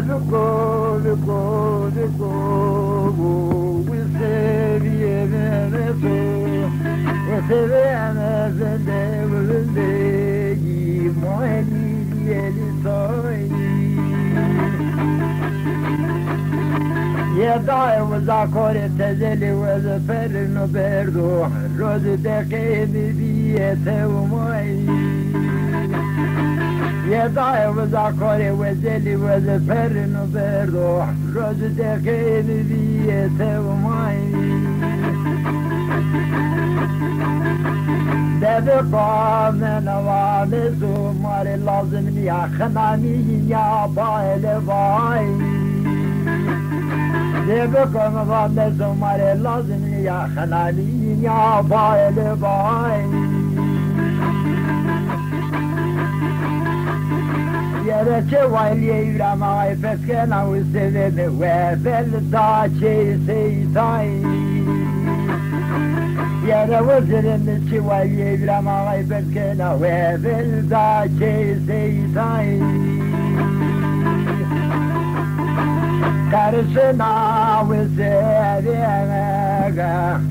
Biko, we say, Yedai was a core tezeli was a ferno berdo, rose de che mi viete umoi. Yedai was a core wezeli was a ferno berdo, rose de che mi viete umoi. Deve come navale su mare lazım ya khanani ya baile vai. Deve come vale su mare lazım ya khanani ya baile vai. Yere çevaliye yüremay peskena usevede ve belda çeyse tay. Yere vızırını çivaliye yüremay peskena ve belda çeyse tay. Karısına vızırını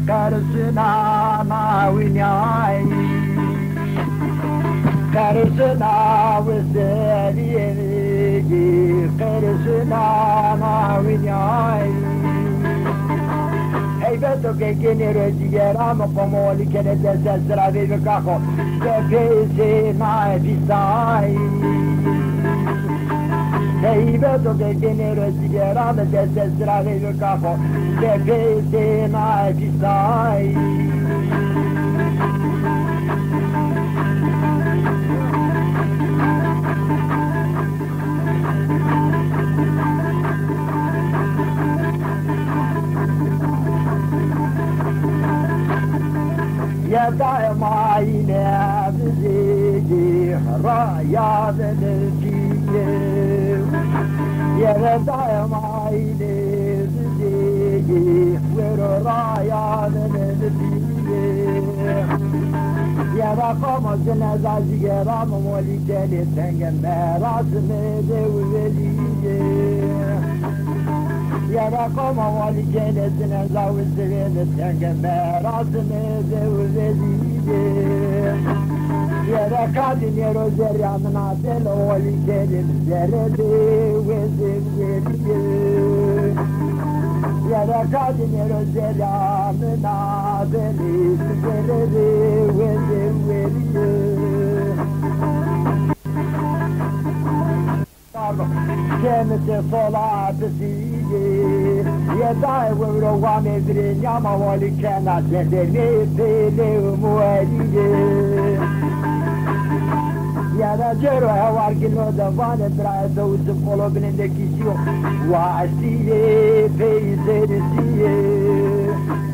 karısına navinyay. Karısına vızırını karısına navinyay. Beto che genere dichiaramo come li che ne destra vive caco perché se mai ti stai sei vedo che genere dichiaramo destra vive caco perché se mai ti stai daima yine bizi rayadın içinde yere daima yine bizi rayadın içinde yere kamasın ezazi geram moli deli tengen merasını devveliye yere kama vali cennesine zavuzlarını tengen merasını devveliye yere kadın yero zeryanına del vali cennet zerrede ve zevveliye yere kadın yero zeryanına deli zerrede ve zevveliye Cemete solatı siye Yedai vero vame vrinyama voli kena Zendene pele umueliye Yada cero hevar gino da vane trae da uzun kolo bininde kişiyo Vasiye peyseri siye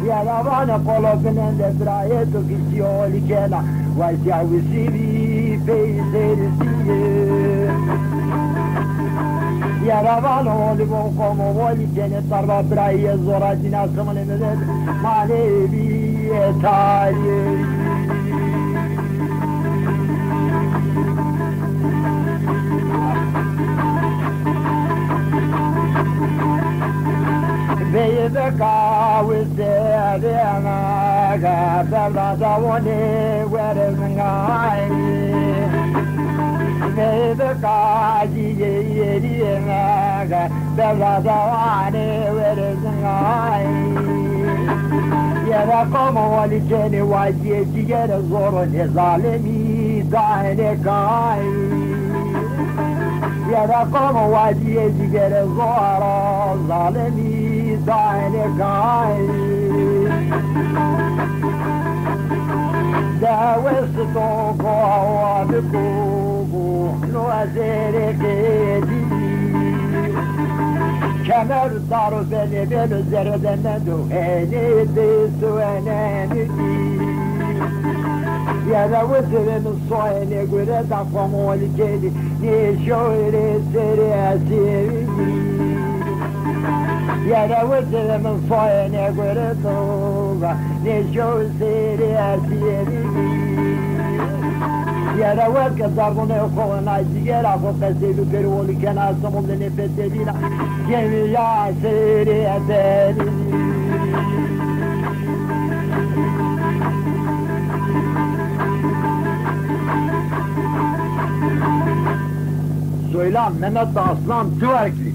Yada vane kolo bininde trae da kişiyo voli kena Vasiye sivi peyseri siye Yaravano olivo como voli tiene tarva braie zora dinasımın emede manevi etali Beyde kavse adena gabda davone verengay Beyde kaji yeriyemega Bevla davane verengay Yere kama vali keni vaziye cigere zoru ne zalimi dahine kay Yere kama vaziye cigere zoru zalimi dahine kay Davesi toko avadu kubu Nuazere kedi Kemer daru beni ben üzerden du enedi su enedi Yere vızırın soyene göre da komoli kedi Ni şöyle seri esiri Yere vızırın soyene göre da Ni şöyle seri esiri Yere ver que zargone kovana Zigera ko peselu pervoli kena samolde nefeselina Gemi ya seri efendim Söyle Mehmet Aslan Tüverkli